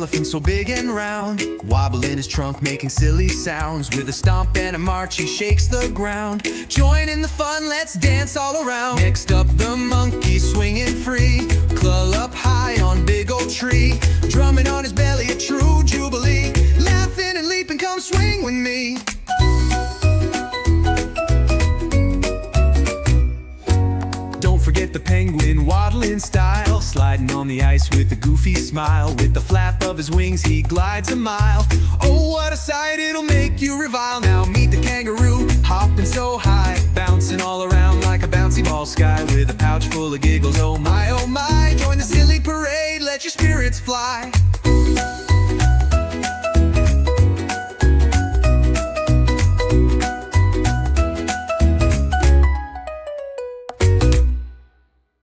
elephant so big and round, wobbling his trunk, making silly sounds. With a stomp and a march, he shakes the ground. Join in the fun, let's dance all around. Next up, the monkey swinging free, club up high on big old tree, drumming on his belly, a true jubilee. Laughing and leaping, come swing with me. Don't forget the penguin waddling style, sliding on the ice with a goofy smile. With the flap of his wings, he glides a mile. Oh, what a sight, it'll make you revile. Now meet the kangaroo, hopping so high, bouncing all around like a bouncy ball sky. With a pouch full of giggles, oh my, join the silly parade, let your spirits fly.